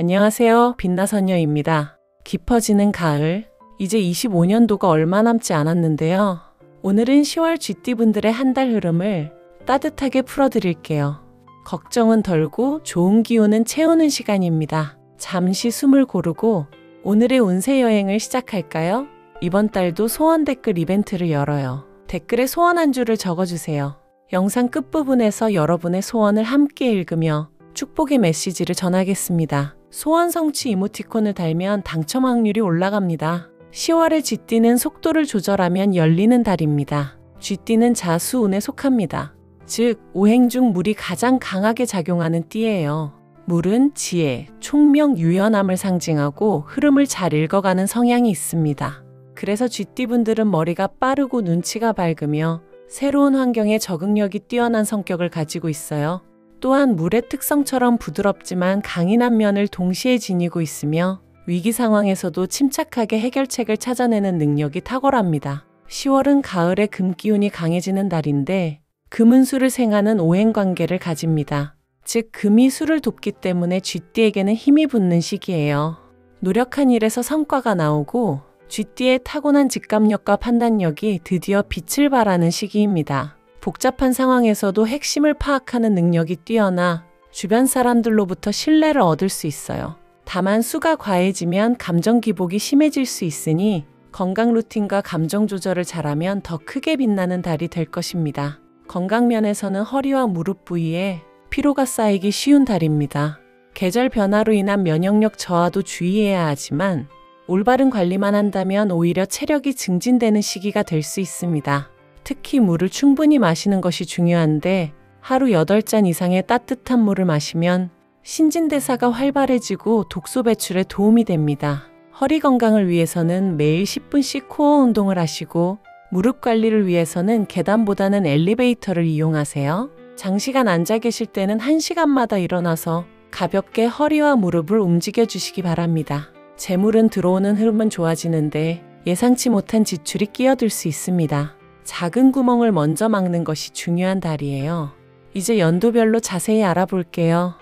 안녕하세요. 빛나선녀입니다. 깊어지는 가을, 이제 25년도가 얼마 남지 않았는데요. 오늘은 10월 쥐띠분들의 한 달 흐름을 따뜻하게 풀어드릴게요. 걱정은 덜고 좋은 기운은 채우는 시간입니다. 잠시 숨을 고르고 오늘의 운세 여행을 시작할까요? 이번 달도 소원 댓글 이벤트를 열어요. 댓글에 소원 한 줄을 적어주세요. 영상 끝부분에서 여러분의 소원을 함께 읽으며 축복의 메시지를 전하겠습니다. 소원 성취 이모티콘을 달면 당첨 확률이 올라갑니다. 10월의 쥐띠는 속도를 조절하면 열리는 달입니다. 쥐띠는 자수운에 속합니다. 즉, 오행 중 물이 가장 강하게 작용하는 띠예요. 물은 지혜, 총명, 유연함을 상징하고 흐름을 잘 읽어가는 성향이 있습니다. 그래서 쥐띠분들은 머리가 빠르고 눈치가 밝으며 새로운 환경에 적응력이 뛰어난 성격을 가지고 있어요. 또한 물의 특성처럼 부드럽지만 강인한 면을 동시에 지니고 있으며 위기 상황에서도 침착하게 해결책을 찾아내는 능력이 탁월합니다. 10월은 가을의 금기운이 강해지는 달인데 금은 수를 생하는 오행관계를 가집니다. 즉, 금이 수를 돕기 때문에 쥐띠에게는 힘이 붙는 시기예요. 노력한 일에서 성과가 나오고 쥐띠의 타고난 직감력과 판단력이 드디어 빛을 발하는 시기입니다. 복잡한 상황에서도 핵심을 파악하는 능력이 뛰어나 주변 사람들로부터 신뢰를 얻을 수 있어요. 다만 수가 과해지면 감정 기복이 심해질 수 있으니 건강 루틴과 감정 조절을 잘하면 더 크게 빛나는 달이 될 것입니다. 건강 면에서는 허리와 무릎 부위에 피로가 쌓이기 쉬운 달입니다. 계절 변화로 인한 면역력 저하도 주의해야 하지만 올바른 관리만 한다면 오히려 체력이 증진되는 시기가 될 수 있습니다. 특히 물을 충분히 마시는 것이 중요한데 하루 8잔 이상의 따뜻한 물을 마시면 신진대사가 활발해지고 독소 배출에 도움이 됩니다. 허리 건강을 위해서는 매일 10분씩 코어 운동을 하시고 무릎 관리를 위해서는 계단보다는 엘리베이터를 이용하세요. 장시간 앉아 계실 때는 1시간마다 일어나서 가볍게 허리와 무릎을 움직여 주시기 바랍니다. 재물은 들어오는 흐름은 좋아지는데 예상치 못한 지출이 끼어들 수 있습니다. 작은 구멍을 먼저 막는 것이 중요한 달이에요. 이제 연도별로 자세히 알아볼게요.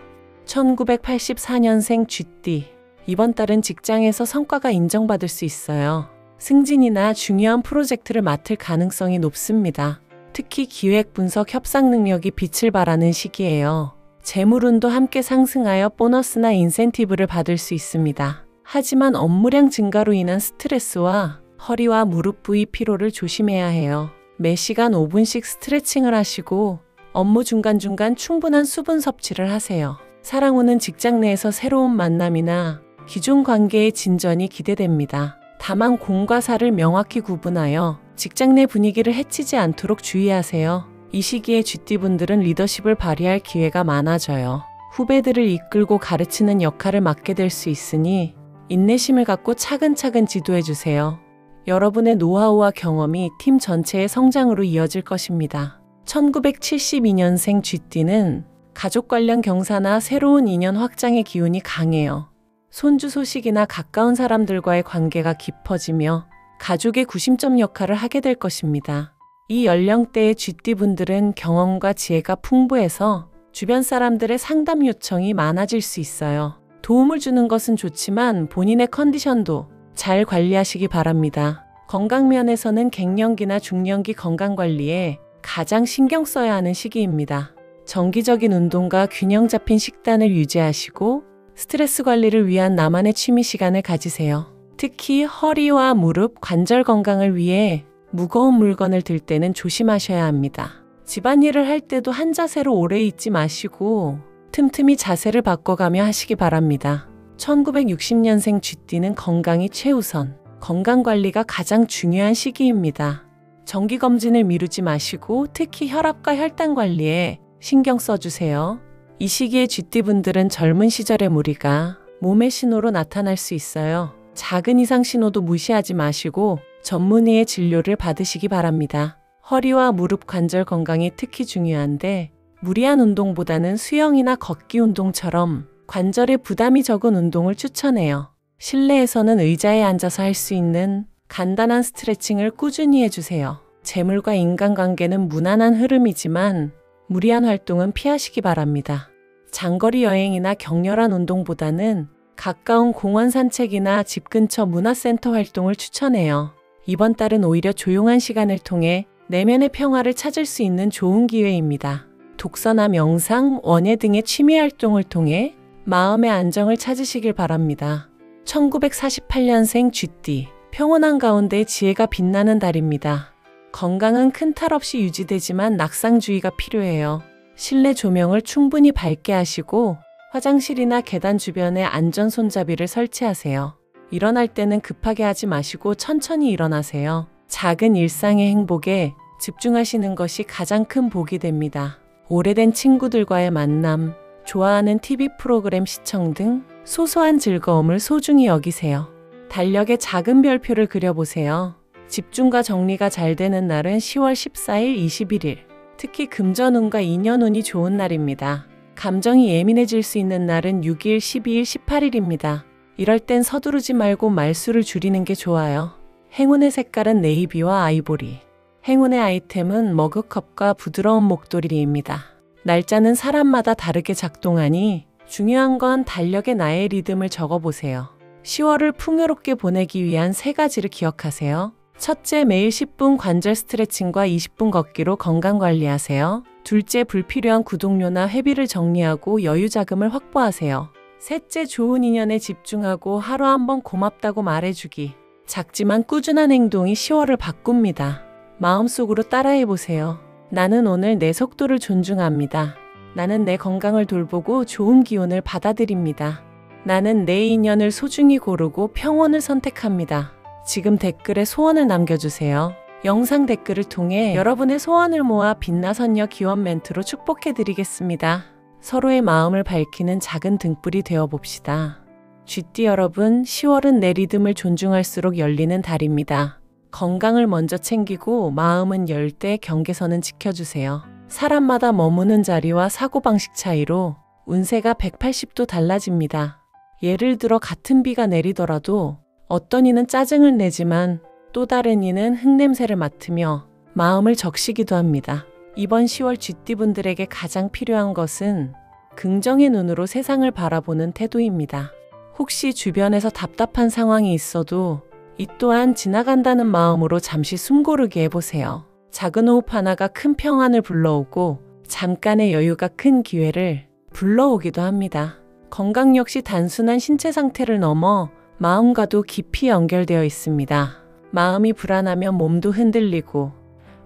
1984년생 쥐띠. 이번 달은 직장에서 성과가 인정받을 수 있어요. 승진이나 중요한 프로젝트를 맡을 가능성이 높습니다. 특히 기획, 분석, 협상 능력이 빛을 발하는 시기예요. 재물운도 함께 상승하여 보너스나 인센티브를 받을 수 있습니다. 하지만 업무량 증가로 인한 스트레스와 허리와 무릎 부위 피로를 조심해야 해요. 매 시간 5분씩 스트레칭을 하시고 업무 중간중간 충분한 수분 섭취를 하세요. 사랑운은 직장 내에서 새로운 만남이나 기존 관계의 진전이 기대됩니다. 다만 공과 사를 명확히 구분하여 직장 내 분위기를 해치지 않도록 주의하세요. 이 시기에 쥐띠분들은 리더십을 발휘할 기회가 많아져요. 후배들을 이끌고 가르치는 역할을 맡게 될 수 있으니 인내심을 갖고 차근차근 지도해주세요. 여러분의 노하우와 경험이 팀 전체의 성장으로 이어질 것입니다. 1972년생 쥐띠는 가족 관련 경사나 새로운 인연 확장의 기운이 강해요. 손주 소식이나 가까운 사람들과의 관계가 깊어지며 가족의 구심점 역할을 하게 될 것입니다. 이 연령대의 쥐띠분들은 경험과 지혜가 풍부해서 주변 사람들의 상담 요청이 많아질 수 있어요. 도움을 주는 것은 좋지만 본인의 컨디션도 잘 관리하시기 바랍니다. 건강 면에서는 갱년기나 중년기 건강관리에 가장 신경 써야 하는 시기입니다. 정기적인 운동과 균형 잡힌 식단을 유지하시고 스트레스 관리를 위한 나만의 취미 시간을 가지세요. 특히 허리와 무릎, 관절 건강을 위해 무거운 물건을 들 때는 조심하셔야 합니다. 집안일을 할 때도 한 자세로 오래 있지 마시고 틈틈이 자세를 바꿔가며 하시기 바랍니다. 1960년생 쥐띠는 건강이 최우선, 건강관리가 가장 중요한 시기입니다. 정기검진을 미루지 마시고 특히 혈압과 혈당 관리에 신경 써주세요. 이 시기에 쥐띠분들은 젊은 시절의 무리가 몸의 신호로 나타날 수 있어요. 작은 이상 신호도 무시하지 마시고 전문의의 진료를 받으시기 바랍니다. 허리와 무릎 관절 건강이 특히 중요한데 무리한 운동보다는 수영이나 걷기 운동처럼 관절에 부담이 적은 운동을 추천해요. 실내에서는 의자에 앉아서 할 수 있는 간단한 스트레칭을 꾸준히 해주세요. 재물과 인간관계는 무난한 흐름이지만 무리한 활동은 피하시기 바랍니다. 장거리 여행이나 격렬한 운동보다는 가까운 공원 산책이나 집 근처 문화센터 활동을 추천해요. 이번 달은 오히려 조용한 시간을 통해 내면의 평화를 찾을 수 있는 좋은 기회입니다. 독서나 명상, 원예 등의 취미 활동을 통해 마음의 안정을 찾으시길 바랍니다. 1948년생 쥐띠, 평온한 가운데 지혜가 빛나는 달입니다. 건강은 큰 탈 없이 유지되지만 낙상주의가 필요해요. 실내 조명을 충분히 밝게 하시고 화장실이나 계단 주변에 안전 손잡이를 설치하세요. 일어날 때는 급하게 하지 마시고 천천히 일어나세요. 작은 일상의 행복에 집중하시는 것이 가장 큰 복이 됩니다. 오래된 친구들과의 만남, 좋아하는 TV 프로그램 시청 등 소소한 즐거움을 소중히 여기세요. 달력에 작은 별표를 그려보세요. 집중과 정리가 잘 되는 날은 10월 14일, 21일. 특히 금전운과 인연운이 좋은 날입니다. 감정이 예민해질 수 있는 날은 6일, 12일, 18일입니다. 이럴 땐 서두르지 말고 말수를 줄이는 게 좋아요. 행운의 색깔은 네이비와 아이보리. 행운의 아이템은 머그컵과 부드러운 목도리입니다. 날짜는 사람마다 다르게 작동하니 중요한 건 달력에 나의 리듬을 적어보세요. 10월을 풍요롭게 보내기 위한 3가지를 기억하세요. 첫째, 매일 10분 관절 스트레칭과 20분 걷기로 건강관리하세요. 둘째, 불필요한 구독료나 회비를 정리하고 여유 자금을 확보하세요. 셋째, 좋은 인연에 집중하고 하루 한번 고맙다고 말해주기. 작지만 꾸준한 행동이 10월을 바꿉니다. 마음속으로 따라해보세요. 나는 오늘 내 속도를 존중합니다. 나는 내 건강을 돌보고 좋은 기운을 받아들입니다. 나는 내 인연을 소중히 고르고 평온을 선택합니다. 지금 댓글에 소원을 남겨주세요. 영상 댓글을 통해 여러분의 소원을 모아 빛나선녀 기원 멘트로 축복해드리겠습니다. 서로의 마음을 밝히는 작은 등불이 되어봅시다. 쥐띠 여러분, 10월은 내 리듬을 존중할수록 열리는 달입니다. 건강을 먼저 챙기고 마음은 열 때 경계선은 지켜주세요. 사람마다 머무는 자리와 사고방식 차이로 운세가 180도 달라집니다. 예를 들어 같은 비가 내리더라도 어떤 이는 짜증을 내지만 또 다른 이는 흙냄새를 맡으며 마음을 적시기도 합니다. 이번 10월 쥐띠분들에게 가장 필요한 것은 긍정의 눈으로 세상을 바라보는 태도입니다. 혹시 주변에서 답답한 상황이 있어도 이 또한 지나간다는 마음으로 잠시 숨고르게 해보세요. 작은 호흡 하나가 큰 평안을 불러오고 잠깐의 여유가 큰 기회를 불러오기도 합니다. 건강 역시 단순한 신체 상태를 넘어 마음과도 깊이 연결되어 있습니다. 마음이 불안하면 몸도 흔들리고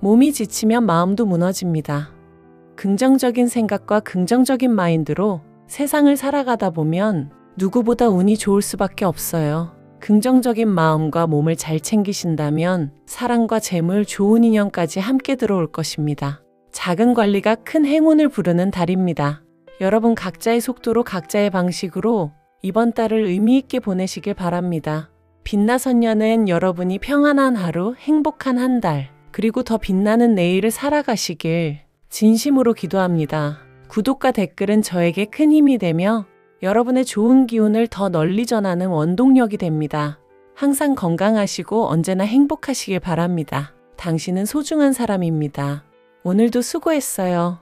몸이 지치면 마음도 무너집니다. 긍정적인 생각과 긍정적인 마인드로 세상을 살아가다 보면 누구보다 운이 좋을 수밖에 없어요. 긍정적인 마음과 몸을 잘 챙기신다면 사랑과 재물, 좋은 인연까지 함께 들어올 것입니다. 작은 관리가 큰 행운을 부르는 달입니다. 여러분 각자의 속도로 각자의 방식으로 이번 달을 의미 있게 보내시길 바랍니다. 빛나선녀는 여러분이 평안한 하루, 행복한 한 달, 그리고 더 빛나는 내일을 살아가시길 진심으로 기도합니다. 구독과 댓글은 저에게 큰 힘이 되며 여러분의 좋은 기운을 더 널리 전하는 원동력이 됩니다. 항상 건강하시고 언제나 행복하시길 바랍니다. 당신은 소중한 사람입니다. 오늘도 수고했어요.